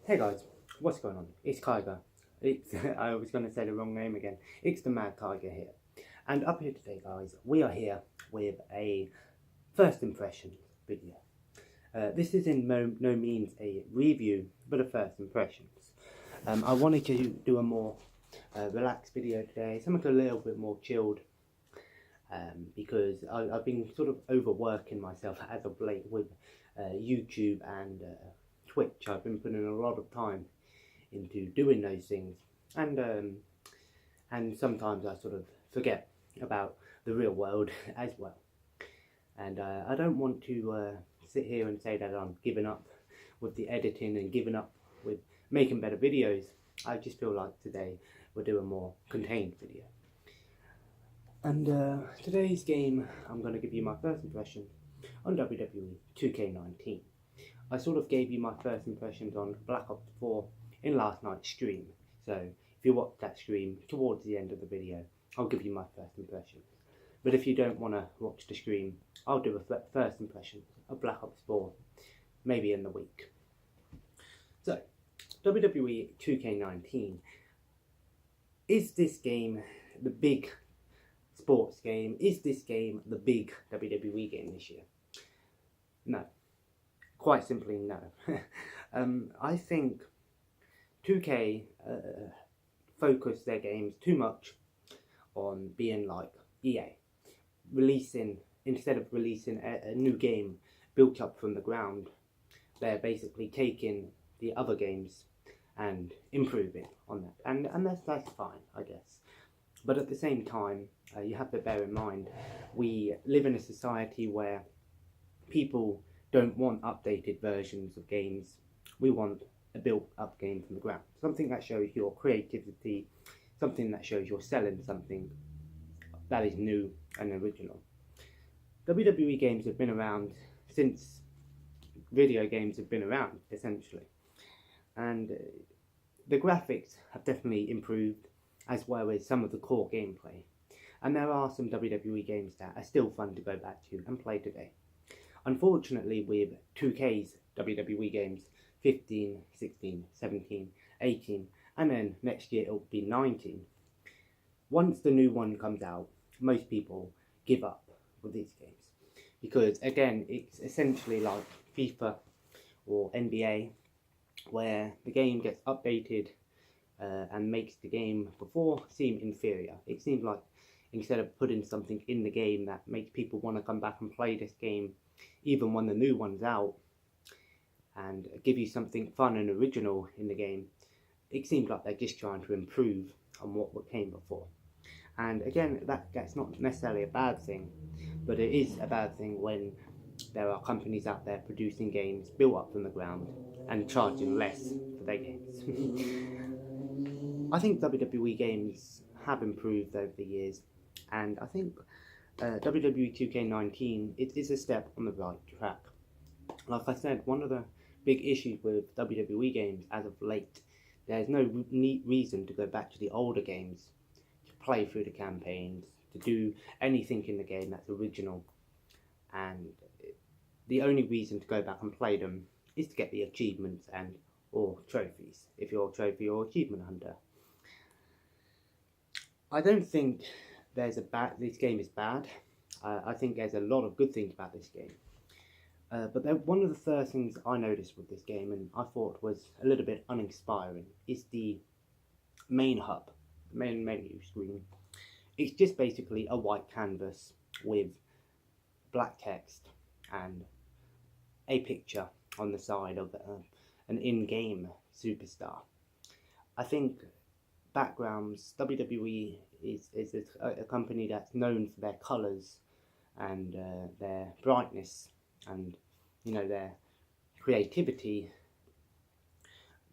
Hey guys, what's going on? It's Kyger. I was going to say the wrong name again. It's the Mad Kyger here. And up here today, guys, we are here with a first impression video. This is in no means a review, but a first impressions. I wanted to do a more relaxed video today, something a little bit more chilled, because I've been sort of overworking myself as of late with YouTube and Twitch. I've been putting a lot of time into doing those things, and sometimes I sort of forget about the real world as well. And I don't want to sit here and say that I'm giving up with the editing and giving up with making better videos. I just feel like today we'll do a more contained video. And today's game, I'm going to give you my first impression on WWE2K19. I sort of gave you my first impressions on Black Ops 4 in last night's stream. So if you watch that stream towards the end of the video, I'll give you my first impressions. But if you don't want to watch the stream, I'll do a first impression of Black Ops 4 maybe in the week. So, WWE 2K19. Is this game the big sports game? Is this game the big WWE game this year? No. Quite simply, no. I think 2K focus their games too much on being like EA. Instead of releasing a new game built up from the ground, they're basically taking the other games and improving on that. And that's fine, I guess. But at the same time, you have to bear in mind, we live in a society where people don't want updated versions of games. We want a built up game from the ground. Something that shows your creativity, something that shows you're selling something that is new and original. WWE games have been around since video games have been around, essentially. And the graphics have definitely improved, as well as some of the core gameplay. And there are some WWE games that are still fun to go back to and play today. Unfortunately, with 2K's WWE games, 15, 16, 17, 18, and then next year it'll be 19. Once the new one comes out, most people give up with these games. Because again, it's essentially like FIFA or NBA, where the game gets updated and makes the game before seem inferior. It seems like instead of putting something in the game that makes people want to come back and play this game even when the new one's out, and give you something fun and original in the game, it seems like they're just trying to improve on what came before. And again, that's not necessarily a bad thing, but it is a bad thing when there are companies out there producing games built up from the ground and charging less for their games. I think WWE games have improved over the years, and I think WWE 2K19 is a step on the right track. Like I said, one of the big issues with WWE games as of late, there's no reason to go back to the older games to play through the campaigns, to do anything in the game that's original, and the only reason to go back and play them is to get the achievements and or trophies, if you're a trophy or achievement hunter. I don't think this game is bad. I think there's a lot of good things about this game. But one of the first things I noticed with this game, and I thought was a little bit uninspiring, is the main hub, main menu screen. It's just basically a white canvas with black text and a picture on the side of an in-game superstar. I think backgrounds, WWE is a company that's known for their colours and their brightness and their creativity,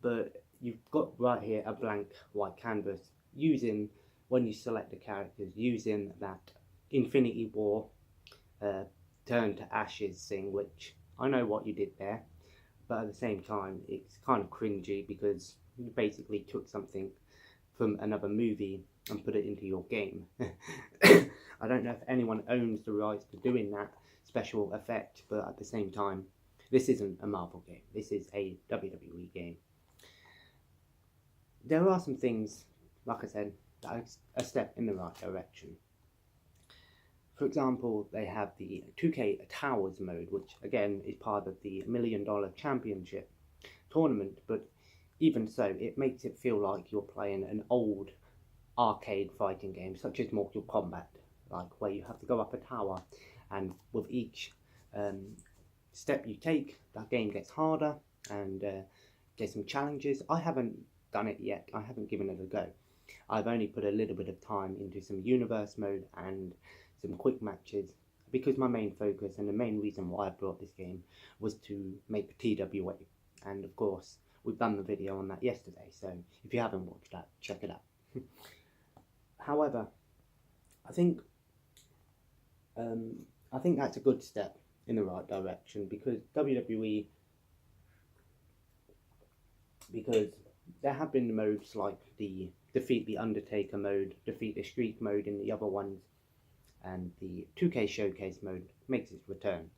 but you've got right here a blank white canvas using, when you select the characters, using that Infinity War turn to ashes thing, which I know what you did there, but at the same time it's kind of cringy because you basically took something from another movie and put it into your game. I don't know if anyone owns the rights to doing that special effect, but at the same time, this isn't a Marvel game, this is a WWE game. there are some things, like I said, that are a step in the right direction. For example, they have the 2K Towers mode, which again is part of the $1 Million Championship tournament, but even so, it makes it feel like you're playing an old arcade fighting game, such as Mortal Kombat, like where you have to go up a tower, and with each step you take, that game gets harder, and there's some challenges. I haven't done it yet, I haven't given it a go. I've only put a little bit of time into some universe mode and some quick matches, because my main focus and the main reason why I brought this game was to make TWA, and of course we've done the video on that yesterday, so if you haven't watched that, check it out. However, I think that's a good step in the right direction, because WWE, because there have been modes like the Defeat the Undertaker mode, Defeat the Streak mode in the other ones, and the 2K Showcase mode makes its return.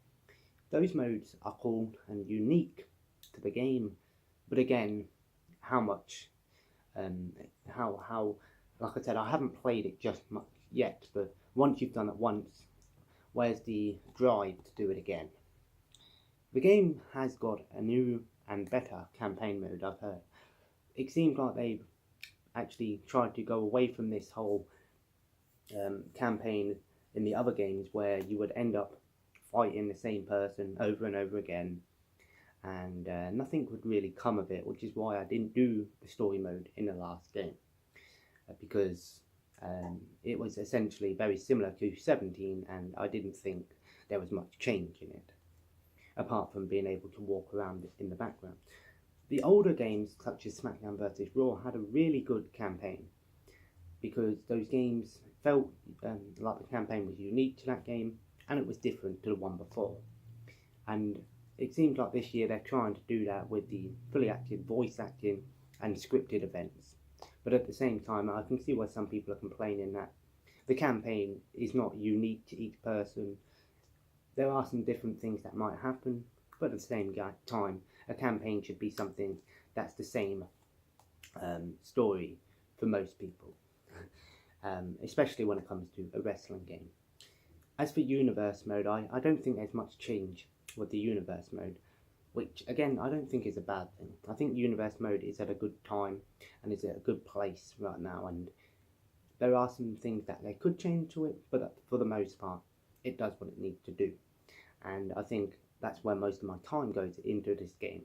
Those modes are cool and unique to the game, but again, how much, how, like I said, I haven't played it just much yet, but once you've done it once, where's the drive to do it again? The game has got a new and better campaign mode, I've heard. It seems like they've actually tried to go away from this whole campaign in the other games where you would end up fighting the same person over and over again, and nothing would really come of it, which is why I didn't do the story mode in the last game, because it was essentially very similar to 17, and I didn't think there was much change in it, apart from being able to walk around in the background. The older games, such as SmackDown vs. Raw, had a really good campaign, because those games felt like the campaign was unique to that game, and it was different to the one before. And it seems like this year they're trying to do that with the fully acted voice acting and scripted events. But at the same time, I can see why some people are complaining that the campaign is not unique to each person. There are some different things that might happen, but at the same time, a campaign should be something that's the same story for most people, especially when it comes to a wrestling game. As for universe mode, I don't think there's much change with the universe mode, which again I don't think is a bad thing. I think universe mode is at a good time and is at a good place right now, and there are some things that they could change to it, but for the most part it does what it needs to do, and I think that's where most of my time goes into this game.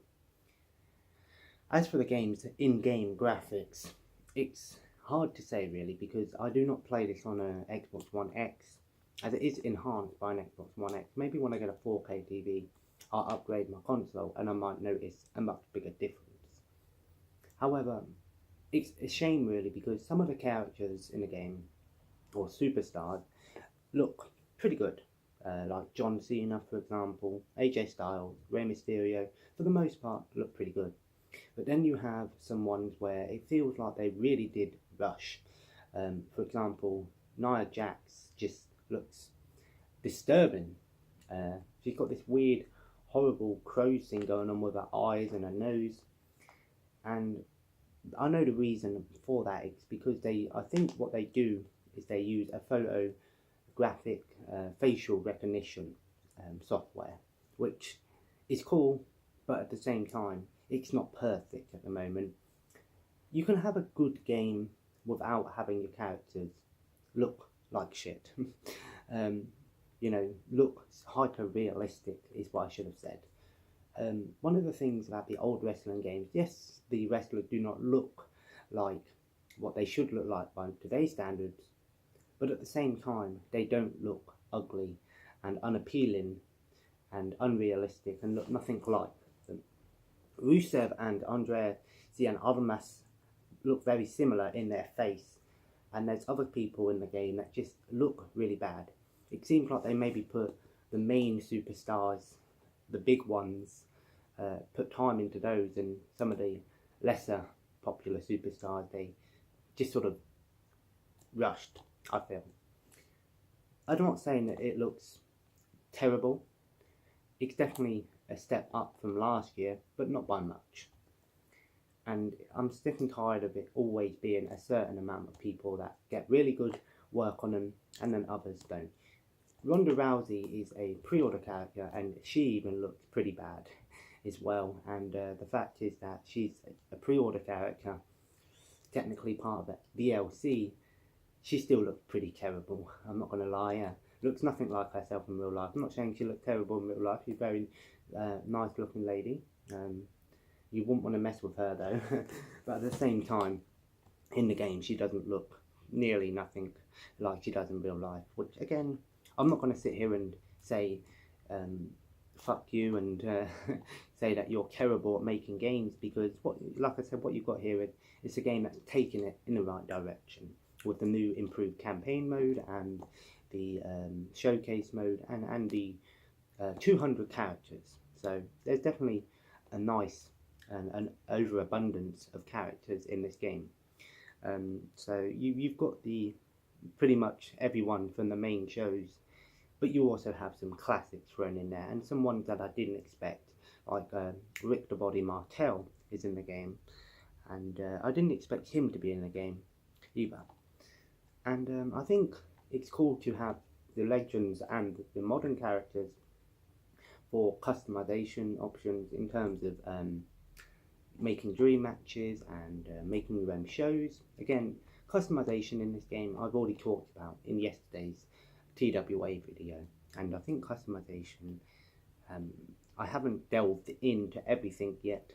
As for the game's in-game graphics, it's hard to say really, because I do not play this on an Xbox One X, as it is enhanced by an Xbox One X. Maybe when I get a 4K TV, I'll upgrade my console and I might notice a much bigger difference. However, it's a shame really, because some of the characters in the game, or superstars, look pretty good. Like John Cena, for example, AJ Styles, Rey Mysterio, for the most part look pretty good. But then you have some ones where it feels like they really did rush. For example, Nia Jax just looks disturbing. She's got this weird, horrible crow's thing going on with her eyes and her nose. And I know the reason for that is because I think what they do is they use a photographic facial recognition software, which is cool, but at the same time, it's not perfect at the moment. You can have a good game without having your characters look like shit. You know, look hyper-realistic is what I should have said. One of the things about the old wrestling games, yes, the wrestlers do not look like what they should look like by today's standards, but at the same time, they don't look ugly and unappealing and unrealistic and look nothing like them. Rusev and Andrea Cien Almas look very similar in their face, and there's other people in the game that just look really bad. It seems like they maybe put the main superstars, the big ones, put time into those, and some of the lesser popular superstars, they just sort of rushed, I feel. I'm not saying that it looks terrible. It's definitely a step up from last year, but not by much. and I'm sick and tired of it always being a certain amount of people that get really good work on them and then others don't. Ronda Rousey is a pre-order character, and she even looks pretty bad as well. And the fact is that she's a pre-order character, technically part of the DLC. She still looks pretty terrible. I'm not going to lie. Looks nothing like herself in real life. I'm not saying she looks terrible in real life. She's a very nice looking lady. You wouldn't want to mess with her though. But at the same time, in the game, she doesn't look nearly nothing like she does in real life. Which again, I'm not going to sit here and say fuck you and say that you're terrible at making games, because like I said, what you've got here is a game that's taking it in the right direction with the new improved campaign mode and the showcase mode and the 200 characters. So there's definitely a nice an overabundance of characters in this game. So you've got the pretty much everyone from the main shows, but you also have some classics thrown in there and some ones that I didn't expect, like Rick the Body Martel is in the game, and I didn't expect him to be in the game either. And I think it's cool to have the legends and the modern characters for customization options in terms of making dream matches and making your own shows. Again, customization in this game I've already talked about in yesterday's TWA video, and I think customization, I haven't delved into everything yet,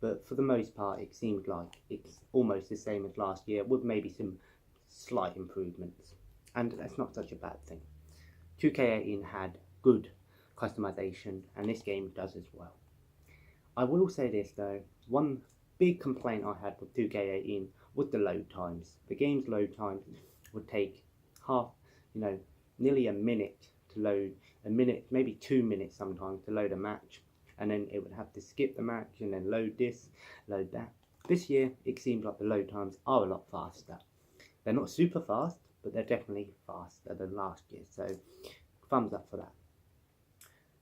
but for the most part it seems like it's almost the same as last year with maybe some slight improvements, and that's not such a bad thing. 2K18 had good customization, and this game does as well. I will say this though, one big complaint I had with 2K18 was the load times. The game's load times would take nearly a minute to load, a minute, maybe 2 minutes sometimes to load a match, and then it would have to skip the match and then load this, load that. This year it seems like the load times are a lot faster. They're not super fast, but they're definitely faster than last year, so thumbs up for that.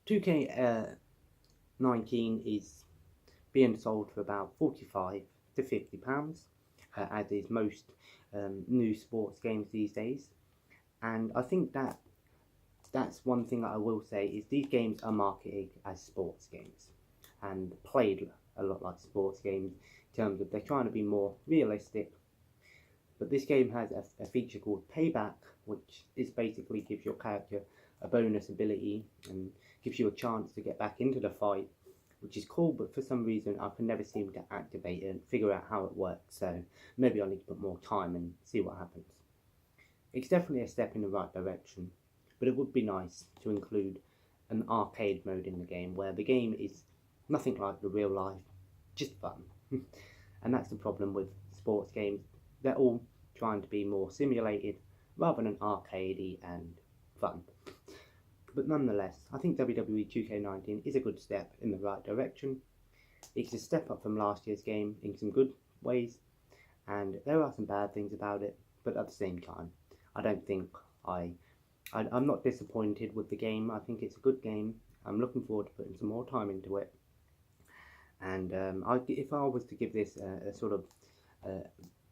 2K19 is being sold for about £45 to £50, as is most new sports games these days. And I think that's one thing that I will say, is these games are marketed as sports games and played a lot like sports games in terms of they're trying to be more realistic. But this game has a feature called Payback, which is basically gives your character a bonus ability and gives you a chance to get back into the fight, which is cool, but for some reason I can never seem to activate it and figure out how it works, so maybe I need to put more time and see what happens. It's definitely a step in the right direction, but it would be nice to include an arcade mode in the game where the game is nothing like the real life, just fun. And that's the problem with sports games, they're all trying to be more simulated rather than arcadey and fun. But nonetheless, I think WWE2K19 is a good step in the right direction. It's a step up from last year's game in some good ways, and there are some bad things about it, but at the same time, I don't think I'm not disappointed with the game. I think it's a good game. I'm looking forward to putting some more time into it. And if I was to give this a sort of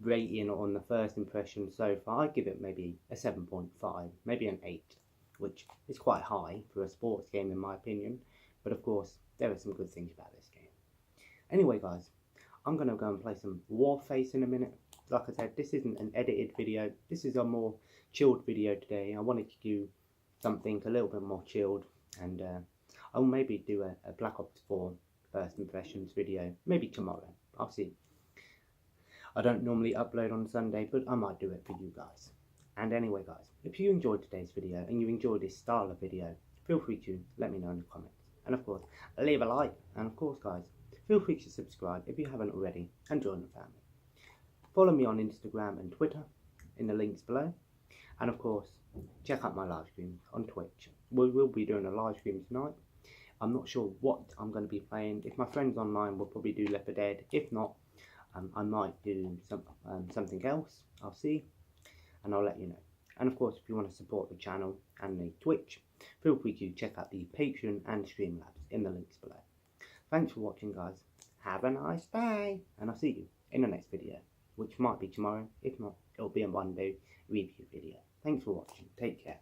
rating on the first impression so far, I'd give it maybe a 7.5, maybe an 8, which is quite high for a sports game in my opinion. But of course, there are some good things about this game. Anyway guys, I'm going to go and play some Warface in a minute. Like I said, this isn't an edited video, this is a more chilled video today. I wanted to do something a little bit more chilled, and I'll maybe do a Black Ops 4 first impressions video, maybe tomorrow, I'll see. I don't normally upload on Sunday, but I might do it for you guys. And anyway guys, if you enjoyed today's video and you enjoyed this style of video, feel free to let me know in the comments. And of course, leave a like. And of course guys, feel free to subscribe if you haven't already and join the family. Follow me on Instagram and Twitter in the links below. And of course, check out my live streams on Twitch. We will be doing a live stream tonight. I'm not sure what I'm going to be playing. If my friend's online, we'll probably do Left 4 Dead. If not, I might do something else. I'll see, and I'll let you know. And of course, if you want to support the channel and the Twitch, feel free to check out the Patreon and Streamlabs in the links below. Thanks for watching guys. have a nice day, and I'll see you in the next video, which might be tomorrow. If not, it'll be a one-day review video. Thanks for watching. Take care.